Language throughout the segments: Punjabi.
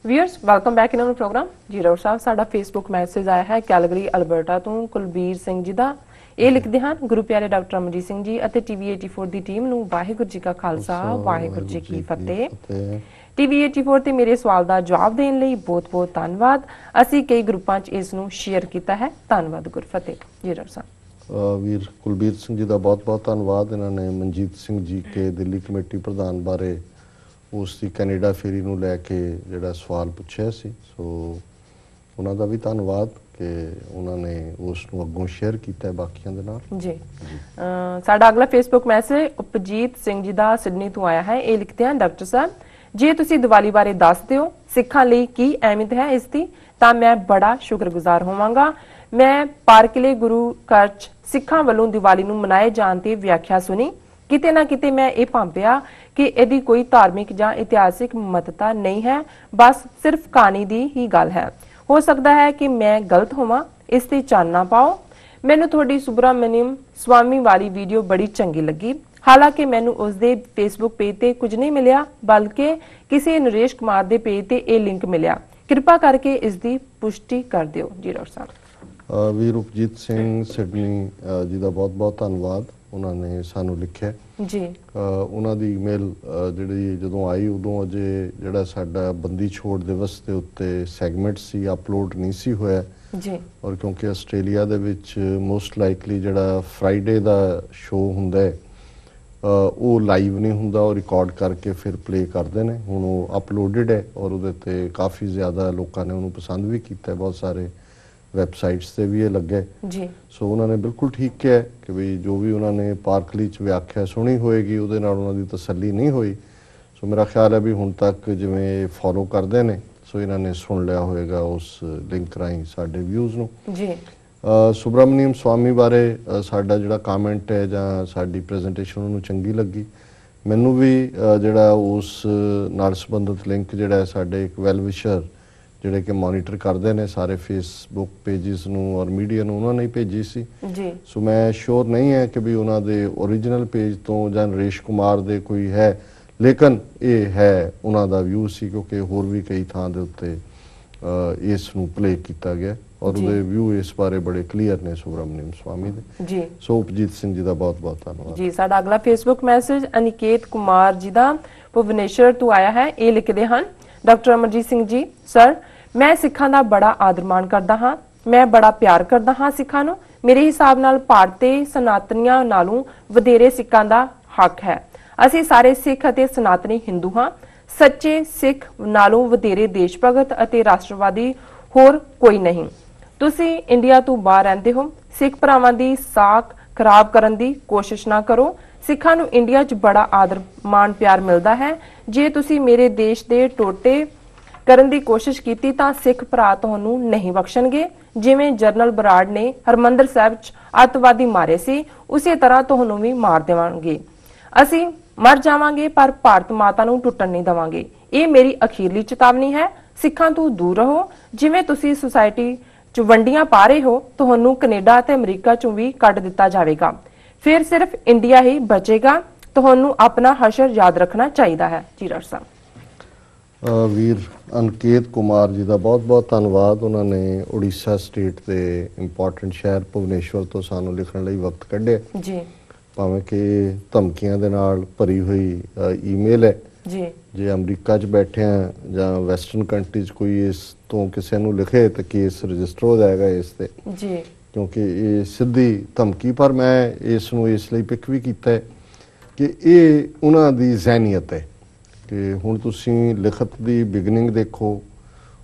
Viewers welcome back in our programme. ਜੀ ਰਾਉ ਸਾਹਿਬ, ਸਾਡਾ ਫੇਸਬੁੱਕ ਮੈਸੇਜ ਆਇਆ ਹੈ ਕੈਲਗਰੀ ਅਲਬਰਟਾ ਤੋਂ ਕੁਲਬੀਰ ਸਿੰਘ ਜੀ ਦਾ। ਇਹ ਲਿਖਦੇ ਹਨ, ਗੁਰੂ ਪਿਆਰੇ ਡਾਕਟਰ ਅਮਰਜੀਤ ਸਿੰਘ ਜੀ ਅਤੇ ਟੀਵੀ 84 ਦੀ ਟੀਮ ਨੂੰ ਵਾਹਿਗੁਰੂ ਜੀ ਕਾ ਖਾਲਸਾ ਵਾਹਿਗੁਰੂ ਜੀ ਕੀ ਫਤਿਹ। ਟੀਵੀ 84 ਤੇ ਮੇਰੇ ਸਵਾਲ ਦਾ ਜਵਾਬ ਦੇਣ ਲਈ ਬਹੁਤ-ਬਹੁਤ ਧੰਨਵਾਦ। ਅਸੀਂ ਕਈ ਗਰੁੱਪਾਂ 'ਚ ਇਸ ਨੂੰ ਸ਼ੇਅਰ ਕੀਤਾ ਹੈ। ਧੰਨਵਾਦ ਗੁਰਫਤਿਹ। ਜੀ ਰਾਉ ਸਾਹਿਬ। ਵੀਰ ਕੁਲਬੀਰ ਸਿੰਘ ਜੀ ਦਾ ਬਹੁਤ-ਬਹੁਤ ਧੰਨਵਾਦ। ਇਹਨਾਂ ਨੇ ਮਨਜੀਤ ਸਿੰਘ ਜੀ ਕੇ ਦਿੱਲੀ ਕਮੇਟੀ ਪ੍ਰਧਾਨ ਬਾਰੇ ਉਸ ਦੀ ਕੈਨੇਡਾ ਫੇਰੀ ਨੂੰ ਲੈ ਕੇ ਜਿਹੜਾ ਸਵਾਲ ਪੁੱਛਿਆ ਸੀ, ਸੋ ਉਹਨਾਂ ਦਾ ਵੀ ਧੰਨਵਾਦ ਕਿ ਉਹਨਾਂ ਨੇ ਉਸ ਨੂੰ ਅੱਗੋਂ ਸ਼ੇਅਰ ਕੀਤਾ ਬਾਕੀਆਂ ਦੇ ਨਾਲ। ਜੀ ਸਾਡਾ ਅਗਲਾ ਫੇਸਬੁੱਕ ਮੈਸੇਜ ਉਪਜੀਤ ਸਿੰਘ ਜੀ ਦਾ ਸਿਡਨੀ ਤੋਂ ਆਇਆ ਹੈ। ਇਹ ਲਿਖਦੇ ਹਨ, ਡਾਕਟਰ ਸਾਹਿਬ ਜੇ ਤੁਸੀਂ ਦੀਵਾਲੀ ਬਾਰੇ ਦੱਸ ਦਿਓ ਸਿੱਖਾਂ ਲਈ ਕੀ ਅਹਿਮੀਅਤ ਹੈ ਇਸ ਦੀ, ਤਾਂ ਮੈਂ ਬੜਾ ਸ਼ੁਕਰਗੁਜ਼ਾਰ ਹੋਵਾਂਗਾ। ਮੈਂ ਪਾਰਕਲੇ ਗੁਰੂ ਘਰ 'ਚ ਸਿੱਖਾਂ ਵੱਲੋਂ ਦੀਵਾਲੀ ਨੂੰ ਮਨਾਏ ਜਾਣ ਦੀ ਵਿਆਖਿਆ ਸੁਣੀ। ਕਿਤੇ ਨਾ ਕਿਤੇ ਮੈਂ ਇਹ ਭਾਂਪਿਆ ਕਿ ਇਹਦੀ ਕੋਈ ਧਾਰਮਿਕ ਜਾਂ ਇਤਿਹਾਸਿਕ ਮਹੱਤਤਾ ਨਹੀਂ ਹੈ, ਬਸ ਸਿਰਫ ਕਹਾਣੀ ਦੀ ਹੀ ਗੱਲ ਹੈ। ਹੋ ਸਕਦਾ ਹੈ ਕਿ ਮੈਂ ਗਲਤ ਹੋਵਾਂ, ਇਸ ਤੇ ਚਾਨਣਾ ਪਾਓ। ਮੈਨੂੰ ਤੁਹਾਡੀ ਸੁਬਰਾਮਨਿਅਮ ਸਵਾਮੀ ਵਾਲੀ ਵੀਡੀਓ ਬੜੀ ਚੰਗੀ ਲੱਗੀ। ਹਾਲਾਂਕਿ ਮੈਨੂੰ ਉਸ ਦੇ ਫੇਸਬੁੱਕ ਪੇਜ ਤੇ ਕੁਝ ਨਹੀਂ ਮਿਲਿਆ, ਬਲਕਿ ਕਿਸੇ ਨਰੇਸ਼ ਕੁਮਾਰ ਦੇ ਪੇਜ ਤੇ ਇਹ ਲਿੰਕ ਮਿਲਿਆ। ਕਿਰਪਾ ਕਰਕੇ ਇਸ ਦੀ ਪੁਸ਼ਟੀ ਕਰ ਦਿਓ। ਜੀ ਡਾਕਟਰ ਸਾਹਿਬ। ਵੀਰ ਉਪਜੀਤ ਸਿੰਘ ਸਿਡਨੀ ਜੀ ਦਾ ਬਹੁਤ-ਬਹੁਤ ਧੰਨਵਾਦ। ਉਹਨਾਂ ਨੇ ਸਾਨੂੰ ਲਿਖਿਆ ਜੀ। ਉਹਨਾਂ ਦੀ ਈਮੇਲ ਜਿਹੜੀ ਜਦੋਂ ਆਈ ਉਦੋਂ ਅਜੇ ਜਿਹੜਾ ਸਾਡਾ ਬੰਦੀ ਛੋੜ ਦਿਵਸ ਦੇ ਉੱਤੇ ਸੈਗਮੈਂਟ ਸੀ ਅਪਲੋਡ ਨਹੀਂ ਸੀ ਹੋਇਆ ਜੀ। ਔਰ ਕਿਉਂਕਿ ਆਸਟ੍ਰੇਲੀਆ ਦੇ ਵਿੱਚ ਮੋਸਟ ਲਾਈਕਲੀ ਜਿਹੜਾ ਫਰਾਈਡੇ ਦਾ ਸ਼ੋਅ ਹੁੰਦਾ ਹੈ ਉਹ ਲਾਈਵ ਨਹੀਂ ਹੁੰਦਾ, ਉਹ ਰਿਕਾਰਡ ਕਰਕੇ ਫਿਰ ਪਲੇ ਕਰਦੇ ਨੇ। ਹੁਣ ਉਹ ਅਪਲੋਡਡ ਹੈ ਔਰ ਉਹਦੇ ਤੇ ਕਾਫੀ ਜ਼ਿਆਦਾ ਲੋਕਾਂ ਨੇ ਉਹਨੂੰ ਪਸੰਦ ਵੀ ਕੀਤਾ, ਬਹੁਤ ਸਾਰੇ ਵੈਬਸਾਈਟਸ ਤੇ ਵੀ ਇਹ ਲੱਗੇ ਜੀ। ਸੋ ਉਹਨਾਂ ਨੇ ਬਿਲਕੁਲ ਠੀਕ ਕਿਹਾ ਕਿ ਵੀ ਜੋ ਵੀ ਉਹਨਾਂ ਨੇ ਪਾਰਕਲੀ 'ਚ ਵਿਆਖਿਆ ਸੁਣੀ ਹੋਏਗੀ ਉਹਦੇ ਨਾਲ ਉਹਨਾਂ ਦੀ ਤਸੱਲੀ ਨਹੀਂ ਹੋਈ। ਸੋ ਮੇਰਾ ਖਿਆਲ ਹੈ ਵੀ ਹੁਣ ਤੱਕ ਜਿਵੇਂ ਫੋਲੋ ਕਰਦੇ ਨੇ ਸੋ ਇਹਨਾਂ ਨੇ ਸੁਣ ਲਿਆ ਹੋਏਗਾ ਉਸ ਲਿੰਕ ਰਾਹੀਂ ਸਾਡੇ ਵਿਊਜ਼ ਨੂੰ ਜੀ। ਸੁਬਰਾਮਨੀਅਮ ਸਵਾਮੀ ਬਾਰੇ ਸਾਡਾ ਜਿਹੜਾ ਕਾਮੈਂਟ ਹੈ ਜਾਂ ਸਾਡੀ ਪ੍ਰੈਜੈਂਟੇਸ਼ਨ ਉਹਨੂੰ ਚੰਗੀ ਲੱਗੀ। ਮੈਨੂੰ ਵੀ ਜਿਹੜਾ ਉਸ ਨਾਲ ਸੰਬੰਧਿਤ ਲਿੰਕ ਜਿਹੜਾ ਸਾਡੇ ਇੱਕ ਵੈਲਵਿਸ਼ਰ ਜਿਹੜੇ ਕਿ ਮੋਨੀਟਰ ਕਰਦੇ ਨੇ ਸਾਰੇ ਫੇਸਬੁੱਕ ਪੇਜਿਸ ਨੂੰ ਔਰ ਮੀਡੀਆ ਨੂੰ, ਉਹਨਾਂ ਨੇ ਭੇਜੀ ਸੀ ਜੀ। ਸੋ ਮੈਂ ਸ਼ੋਰ ਨਹੀਂ ਹੈ ਕਿ ਵੀ ਉਹਨਾਂ ਦੇ ਓਰੀਜਨਲ ਪੇਜ ਤੋਂ ਜਾਂ ਨਰੇਸ਼ ਕੁਮਾਰ ਦੇ ਕੋਈ ਹੈ, ਲੇਕਿਨ ਇਹ ਹੈ ਉਹਨਾਂ ਦਾ ਵਿਊ ਸੀ ਕਿਉਂਕਿ ਹੋਰ ਵੀ ਕਈ ਥਾਂ ਦੇ ਉੱਤੇ ਇਸ ਨੂੰ ਪਲੇ ਕੀਤਾ ਗਿਆ ਔਰ ਉਹਦੇ ਵਿਊ ਇਸ ਬਾਰੇ ਬੜੇ ਕਲੀਅਰ ਨੇ ਸੁਬਰਾਮਨੀਅਮ ਸਵਾਮੀ ਦੇ ਜੀ। ਸੋ ਉਪਜੀਤ ਸਿੰਘ ਜੀ ਦਾ ਬਹੁਤ-ਬਹੁਤ ਧੰਨਵਾਦ ਜੀ। ਸਾਡਾ ਅਗਲਾ ਫੇਸਬੁੱਕ ਮੈਸੇਜ ਅਨਿਕੇਤ ਕੁਮਾਰ ਜੀ ਦਾ ਭੁਵਨੇਸ਼ਵਰ ਤੋਂ ਆਇਆ ਹੈ। ਇਹ ਲਿਖਦੇ ਹਨ, ਡਾਕਟਰ ਅਮਰਜੀਤ ਸਿੰਘ ਜੀ ਸਰ, ਮੈਂ ਸਿੱਖਾਂ ਦਾ ਬੜਾ ਆਦਰ ਮਾਣ ਕਰਦਾ ਹਾਂ। ਮੈਂ ਬੜਾ ਪਿਆਰ ਕਰਦਾ ਹਾਂ ਸਿੱਖਾਂ ਨੂੰ। ਮੇਰੇ ਹਿਸਾਬ ਨਾਲ ਭਾਰਤ ਤੇ ਸਨਾਤਨੀਆਂ ਨਾਲੋਂ ਵਧੇਰੇ ਸਿੱਖਾਂ ਦਾ ਹੱਕ ਹੈ। ਅਸੀਂ ਸਾਰੇ ਸਿੱਖ ਅਤੇ ਸਨਾਤਨੀ ਹਿੰਦੂ ਹਾਂ। ਸੱਚੇ ਸਿੱਖ ਨਾਲੋਂ ਵਧੇਰੇ ਦੇਸ਼ ਭਗਤ ਅਤੇ ਰਾਸ਼ਟਰਵਾਦੀ ਹੋਰ ਕੋਈ ਨਹੀਂ। ਤੁਸੀਂ ਇੰਡੀਆ ਤੋਂ ਬਾਹਰ ਰਹਿੰਦੇ ਹੋ, ਸਿੱਖ ਭਰਾਵਾਂ ਦੀ ਸਾਖ ਖਰਾਬ ਕਰਨ ਦੀ ਕੋਸ਼ਿਸ਼ ਨਾ ਕਰੋ। ਸਿੱਖਾਂ ਨੂੰ ਇੰਡੀਆ 'ਚ ਬੜਾ ਆਦਰ ਮਾਣ ਪਿਆਰ ਮਿਲਦਾ ਹੈ। ਜੇ ਤੁਸੀਂ ਮੇਰੇ ਦੇਸ਼ ਦੇ ਟੋਟੇ ਕਰਨ ਦੀ ਕੋਸ਼ਿਸ਼ ਕੀਤੀ ਤਾਂ ਸਿੱਖ ਭਰਾ ਤੁਹਾਨੂੰ ਨਹੀਂ ਬਖਸ਼ਣਗੇ। ਜਿਵੇਂ ਜਨਰਲ ਬਰਾੜ ਨੇ ਹਰਮੰਦਰ ਸਾਹਿਬ 'ਚ ਅੱਤਵਾਦੀ ਮਾਰੇ ਸੀ, ਉਸੇ ਤਰ੍ਹਾਂ ਤੁਹਾਨੂੰ ਵੀ ਮਾਰ ਦੇਵਾਂਗੇ। ਅਸੀਂ ਮਰ ਜਾਵਾਂਗੇ ਪਰ ਭਾਰਤ ਮਾਤਾ ਨੂੰ ਟੁੱਟਣ ਨਹੀਂ ਦੇਵਾਂਗੇ। ਇਹ ਮੇਰੀ ਅਖੀਰਲੀ ਚੇਤਾਵਨੀ ਹੈ। ਸਿੱਖਾਂ ਤੋਂ ਦੂਰ ਰਹੋ। ਜਿਵੇਂ ਤੁਸੀਂ ਸੁਸਾਇਟੀ 'ਚ ਵੰਡੀਆਂ ਪਾ ਰਹੇ ਹੋ, ਤੁਹਾਨੂੰ ਕੈਨੇਡਾ ਅਤੇ ਅਮਰੀਕਾ 'ਚੋਂ ਵੀ ਕੱਢ ਦਿੱਤਾ ਜਾਵੇਗਾ। ਫਿਰ ਸਿਰਫ ਇੰਡੀਆ ਹੀ ਬਚੇਗਾ। ਤੁਹਾਨੂੰ ਆਪਣਾ ਹਸ਼ਰ ਯਾਦ ਰੱਖਣਾ ਚਾਹੀਦਾ ਹੈ। ਜੀ ਡਾਕਟਰ ਸਾਹਿਬ। ਵੀਰ ਅਨਕੇਤ ਕੁਮਾਰ ਜੀ ਦਾ ਬਹੁਤ-ਬਹੁਤ ਧੰਨਵਾਦ। ਉਹਨਾਂ ਨੇ ਉੜੀਸਾ ਸਟੇਟ ਦੇ ਇੰਪੋਰਟੈਂਟ ਸ਼ਹਿਰ ਭੁਵਨੇਸ਼ਵਰ ਤੋਂ ਸਾਨੂੰ ਲਿਖਣ ਲਈ ਵਕਤ ਕੱਢਿਆ ਜੀ। ਭਾਵੇਂ ਕਿ ਧਮਕੀਆਂ ਦੇ ਨਾਲ ਭਰੀ ਹੋਈ ਈਮੇਲ ਹੈ ਜੀ। ਜੇ ਅਮਰੀਕਾ 'ਚ ਬੈਠੇ ਆ ਜਾਂ ਵੈਸਟਰਨ ਕੰਟਰੀ 'ਚ ਕੋਈ ਇਸ ਤੋਂ ਕਿਸੇ ਨੂੰ ਲਿਖੇ ਤਾਂ ਕੇਸ ਰਜਿਸਟਰ ਹੋ ਜਾਏਗਾ ਇਸ ਤੇ ਜੀ, ਕਿਉਂਕਿ ਇਹ ਸਿੱਧੀ ਧਮਕੀ। ਪਰ ਮੈਂ ਇਸ ਨੂੰ ਇਸ ਲਈ ਪਿਕ ਵੀ ਕੀਤਾ ਹੈ ਕਿ ਇਹ ਉਹਨਾਂ ਦੀ ਜ਼ਹਿਨੀਅਤ ਹੈ ਕਿ ਹੁਣ ਤੁਸੀਂ ਲਿਖਤ ਦੀ ਬਿਗਨਿੰਗ ਦੇਖੋ,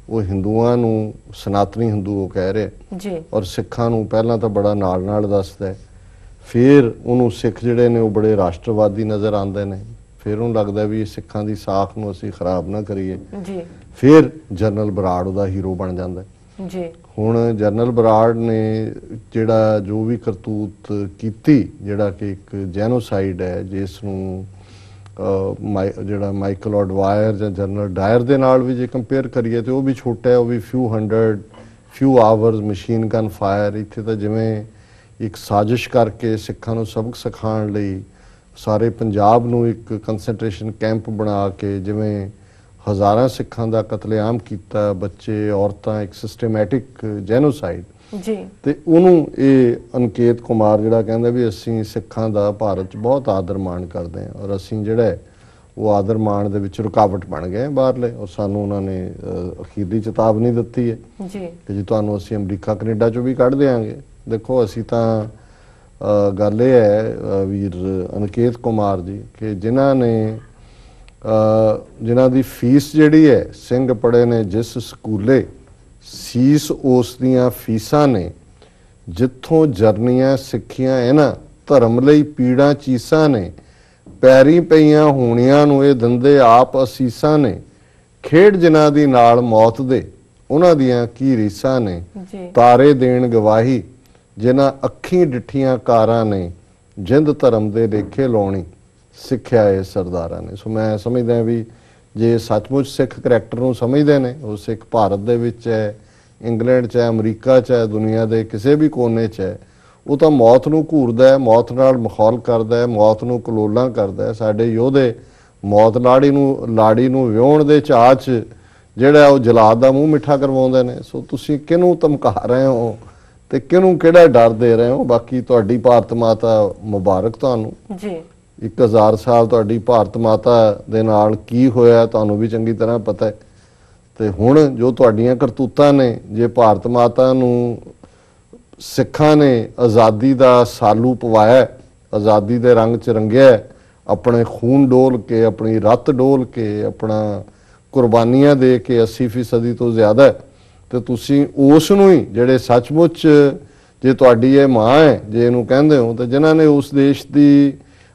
ਉਹ ਹਿੰਦੂਆਂ ਨੂੰ ਸਨਾਤਨੀ ਹਿੰਦੂ ਉਹ ਕਹਿ ਰਿਹਾ ਜੀ ਔਰ ਸਿੱਖਾਂ ਨੂੰ ਪਹਿਲਾਂ ਤਾਂ ਬੜਾ ਨਾਲ ਦੱਸਦਾ ਹੈ, ਫਿਰ ਉਹਨੂੰ ਸਿੱਖ ਜਿਹੜੇ ਨੇ ਉਹ ਬੜੇ ਰਾਸ਼ਟਰਵਾਦੀ ਨਜ਼ਰ ਆਉਂਦੇ ਨੇ, ਫਿਰ ਉਹਨੂੰ ਲੱਗਦਾ ਵੀ ਸਿੱਖਾਂ ਦੀ ਸਾਖ ਨੂੰ ਅਸੀਂ ਖਰਾਬ ਨਾ ਕਰੀਏ ਜੀ। ਫਿਰ ਜਨਰਲ ਬਰਾੜ ਉਹਦਾ ਹੀਰੋ ਬਣ ਜਾਂਦਾ ਜੀ। ਹੁਣ ਜਨਰਲ ਬਰਾੜ ਨੇ ਜਿਹੜਾ ਜੋ ਵੀ ਕਰਤੂਤ ਕੀਤੀ, ਜਿਹੜਾ ਕਿ ਇੱਕ ਜੈਨੋਸਾਈਡ ਹੈ, ਜਿਸ ਨੂੰ ਜਿਹੜਾ ਮਾਈਕਲ ਆਡਵਾਇਰ ਜਾਂ ਜਨਰਲ ਡਾਇਰ ਦੇ ਨਾਲ ਵੀ ਜੇ ਕੰਪੇਅਰ ਕਰੀਏ ਤੇ ਉਹ ਵੀ ਛੋਟਾ ਹੈ, ਉਹ ਵੀ few hours machine gun fire. ਇੱਥੇ ਤਾਂ ਜਿਵੇਂ ਇੱਕ ਸਾਜ਼ਿਸ਼ ਕਰਕੇ ਸਿੱਖਾਂ ਨੂੰ ਸਬਕ ਸਿਖਾਉਣ ਲਈ ਸਾਰੇ ਪੰਜਾਬ ਨੂੰ ਇੱਕ ਕੰਸੈਂਟਰੇਸ਼ਨ ਕੈਂਪ ਬਣਾ ਕੇ ਜਿਵੇਂ ਹਜ਼ਾਰਾਂ ਸਿੱਖਾਂ ਦਾ ਕਤਲੇਆਮ ਕੀਤਾ, ਬੱਚੇ ਔਰਤਾਂ, ਇੱਕ ਸਿਸਟਮੈਟਿਕ ਜੈਨੋਸਾਈਡ ਜੀ। ਤੇ ਉਹਨੂੰ ਇਹ ਅਨਿਕੇਤ ਕੁਮਾਰ ਜਿਹੜਾ ਕਹਿੰਦਾ ਵੀ ਅਸੀਂ ਸਿੱਖਾਂ ਦਾ ਭਾਰਤ 'ਚ ਬਹੁਤ ਆਦਰ ਮਾਣ ਕਰਦੇ ਹਾਂ ਔਰ ਅਸੀਂ ਜਿਹੜਾ ਹੈ ਉਹ ਆਦਰ ਮਾਣ ਦੇ ਵਿੱਚ ਰੁਕਾਵਟ ਬਣ ਗਏ ਬਾਹਰਲੇ, ਔਰ ਸਾਨੂੰ ਉਹਨਾਂ ਨੇ ਅਖੀਰਲੀ ਚੇਤਾਵਨੀ ਦਿੱਤੀ ਹੈ ਜੀ ਕਿ ਜੀ ਤੁਹਾਨੂੰ ਅਸੀਂ ਅਮਰੀਕਾ ਕੈਨੇਡਾ 'ਚੋਂ ਵੀ ਕੱਢ ਦਿਆਂਗੇ। ਦੇਖੋ ਅਸੀਂ ਤਾਂ ਗੱਲ ਇਹ ਹੈ ਵੀਰ ਅਨਿਕੇਤ ਕੁਮਾਰ ਜੀ ਕਿ ਜਿਨ੍ਹਾਂ ਦੀ ਫੀਸ ਜਿਹੜੀ ਹੈ, ਸਿੰਘ ਪੜ੍ਹੇ ਨੇ ਜਿਸ ਸਕੂਲੇ, ਸੀਸ ਉਸ ਦੀਆਂ ਫੀਸਾਂ ਨੇ, ਜਿੱਥੋਂ ਜਰਨੀਆਂ ਸਿੱਖੀਆਂ ਇਹਨਾਂ ਧਰਮ ਲਈ ਪੀੜਾਂ ਚੀਸਾਂ ਨੇ, ਪੈਰੀ ਪਈਆਂ ਹੋਣੀਆਂ ਨੂੰ ਇਹ ਦੰਦੇ ਆਪ ਅਸੀਸਾਂ ਨੇ, ਖੇਡ ਜਿਨ੍ਹਾਂ ਦੀ ਨਾਲ ਮੌਤ ਦੇ ਉਹਨਾਂ ਦੀਆਂ ਕੀ ਰੀਸਾਂ ਨੇ, ਤਾਰੇ ਦੇਣ ਗਵਾਹੀ ਜਿਨ੍ਹਾਂ ਅੱਖੀਂ ਡਿੱਠੀਆਂ ਕਾਰਾਂ ਨੇ, ਜਿੰਦ ਧਰਮ ਦੇ ਲੇਖੇ ਲਾਉਣੀ ਸਿੱਖਿਆ ਇਹ ਸਰਦਾਰਾਂ ਨੇ। ਸੋ ਮੈਂ ਸਮਝਦਾ ਵੀ ਜੇ ਸੱਚਮੁੱਚ ਸਿੱਖ ਕਰੈਕਟਰ ਨੂੰ ਸਮਝਦੇ ਨੇ, ਉਹ ਸਿੱਖ ਭਾਰਤ ਦੇ ਵਿੱਚ ਹੈ, ਇੰਗਲੈਂਡ 'ਚ ਹੈ, ਅਮਰੀਕਾ 'ਚ ਹੈ, ਦੁਨੀਆ ਦੇ ਕਿਸੇ ਵੀ ਕੋਨੇ 'ਚ ਹੈ, ਉਹ ਤਾਂ ਮੌਤ ਨੂੰ ਘੂਰਦਾ ਹੈ, ਮੌਤ ਨਾਲ ਮਖੌਲ ਕਰਦਾ ਹੈ, ਮੌਤ ਨੂੰ ਕਲੋਲਾਂ ਕਰਦਾ ਹੈ। ਸਾਡੇ ਯੋਧੇ ਮੌਤ ਲਾੜੀ ਨੂੰ ਵਿਆਹੁਣ ਦੇ ਚਾਅ 'ਚ ਜਿਹੜਾ ਉਹ ਜਲਾਦ ਦਾ ਮੂੰਹ ਮਿੱਠਾ ਕਰਵਾਉਂਦੇ ਨੇ। ਸੋ ਤੁਸੀਂ ਕਿਹਨੂੰ ਧਮਕਾ ਰਹੇ ਹੋ ਤੇ ਕਿਹਨੂੰ ਕਿਹੜਾ ਡਰ ਦੇ ਰਹੇ ਹੋ? ਬਾਕੀ ਤੁਹਾਡੀ ਭਾਰਤ ਮਾਤਾ ਮੁਬਾਰਕ ਤੁਹਾਨੂੰ ਜੀ। 1000 ਸਾਲ ਤੁਹਾਡੀ ਭਾਰਤ ਮਾਤਾ ਦੇ ਨਾਲ ਕੀ ਹੋਇਆ ਤੁਹਾਨੂੰ ਵੀ ਚੰਗੀ ਤਰ੍ਹਾਂ ਪਤਾ ਹੈ। ਤੇ ਹੁਣ ਜੋ ਤੁਹਾਡੀਆਂ ਕਰਤੂਤਾਂ ਨੇ, ਜੇ ਭਾਰਤ ਮਾਤਾ ਨੂੰ ਸਿੱਖਾਂ ਨੇ ਆਜ਼ਾਦੀ ਦਾ ਸਾਲੂ ਪਵਾਇਆ, ਆਜ਼ਾਦੀ ਦੇ ਰੰਗ 'ਚ ਰੰਗਿਆ, ਆਪਣੇ ਖੂਨ ਡੋਲ ਕੇ, ਆਪਣੀ ਰੱਤ ਡੋਲ ਕੇ, ਆਪਣਾ ਕੁਰਬਾਨੀਆਂ ਦੇ ਕੇ 80% ਤੋਂ ਜ਼ਿਆਦਾ, ਤੇ ਤੁਸੀਂ ਉਸ ਨੂੰ ਹੀ ਜਿਹੜੇ ਸੱਚਮੁੱਚ ਜੇ ਤੁਹਾਡੀ ਇਹ ਮਾਂ ਹੈ, ਜੇ ਇਹਨੂੰ ਕਹਿੰਦੇ ਹੋ, ਤੇ ਜਿਨ੍ਹਾਂ ਨੇ ਉਸ ਦੇਸ਼ ਦੀ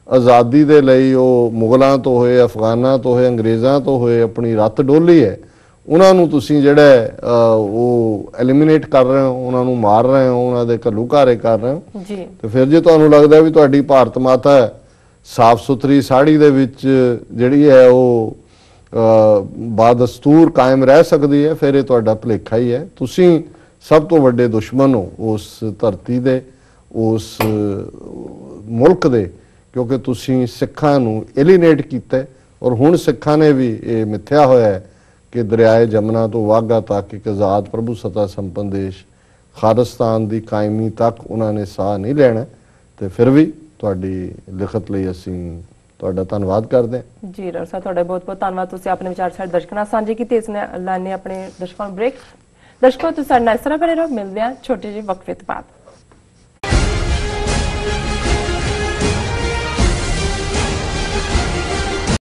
ਆਜ਼ਾਦੀ ਦੇ ਲਈ ਉਹ ਮੁਗਲਾਂ ਤੋਂ ਹੋਏ, ਅਫਗਾਨਾਂ ਤੋਂ ਹੋਏ, ਅੰਗਰੇਜ਼ਾਂ ਤੋਂ ਹੋਏ ਆਪਣੀ ਰੱਤ ਡੋਲੀ ਹੈ, ਉਹਨਾਂ ਨੂੰ ਤੁਸੀਂ ਜਿਹੜਾ ਉਹ ਐਲੀਮੀਨੇਟ ਕਰ ਰਹੇ ਹੋ, ਉਹਨਾਂ ਨੂੰ ਮਾਰ ਰਹੇ ਹੋ, ਉਹਨਾਂ ਦੇ ਘੱਲੂ ਘਾਰੇ ਕਰ ਰਹੇ ਹੋ ਜੀ। ਤੇ ਫਿਰ ਜੇ ਤੁਹਾਨੂੰ ਲੱਗਦਾ ਵੀ ਤੁਹਾਡੀ ਭਾਰਤ ਮਾਤਾ ਸਾਫ਼ ਸੁਥਰੀ ਸਾੜੀ ਦੇ ਵਿੱਚ ਜਿਹੜੀ ਹੈ ਉਹ ਬਾਦਸਤੂਰ ਕਾਇਮ ਰਹਿ ਸਕਦੀ ਹੈ, ਫਿਰ ਇਹ ਤੁਹਾਡਾ ਭੁਲੇਖਾ ਹੀ ਹੈ। ਤੁਸੀਂ ਸਭ ਤੋਂ ਵੱਡੇ ਦੁਸ਼ਮਣ ਹੋ ਉਸ ਧਰਤੀ ਦੇ, ਉਸ ਮੁਲਕ ਦੇ, ਕਿਉਂਕਿ ਤੁਸੀਂ ਸਿੱਖਾਂ ਨੂੰ ਐਲੀਨੇਟ ਕੀਤਾ ਔਰ ਹੁਣ ਸਿੱਖਾਂ ਨੇ ਵੀ ਇਹ ਮਿੱਥਿਆ ਹੋਇਆ ਹੈ ਕਿ ਦਰਿਆਏ ਜਮਨਾ ਤੋਂ ਵਾਘਾ ਤੱਕ ਇੱਕ ਆਜ਼ਾਦ ਪ੍ਰਭੂ ਸੱਤਾ ਸੰਪੰਨ ਦੇਸ਼ ਖਾਲਿਸਤਾਨ ਦੀ ਕਾਇਮੀ ਤੱਕ ਉਹਨਾਂ ਨੇ ਸਾਹ ਨਹੀਂ ਲੈਣਾ। ਤੇ ਫਿਰ ਵੀ ਤੁਹਾਡੀ ਲਿਖਤ ਲਈ ਅਸੀਂ ਤੁਹਾਡਾ ਧੰਨਵਾਦ ਕਰਦੇ ਹਾਂ ਜੀ। ਡਾਕਟਰ ਸਾਹਿਬ ਤੁਹਾਡਾ ਬਹੁਤ ਬਹੁਤ ਧੰਨਵਾਦ, ਤੁਸੀਂ ਆਪਣੇ ਵਿਚਾਰ ਸਾਡੇ ਦਰਸ਼ਕਾਂ ਨਾਲ ਸਾਂਝੇ ਕੀਤੇ। ਇਸ ਨੇ ਲਾਣੇ ਆਪਣੇ ਦਰਸ਼ਕਾਂ ਨੂੰ ਬ੍ਰੇਕ। ਦਰਸ਼ਕੋ ਤੁਸੀਂ ਸਾਡੇ ਨਾਲ ਇਸ ਤਰ੍ਹਾਂ ਬਣੇ ਰਹੋ, ਮਿਲਦੇ ਹਾਂ ਛੋਟੇ ਜਿਹੇ ਵਕਫੇ ਤੋਂ ਬਾਅਦ।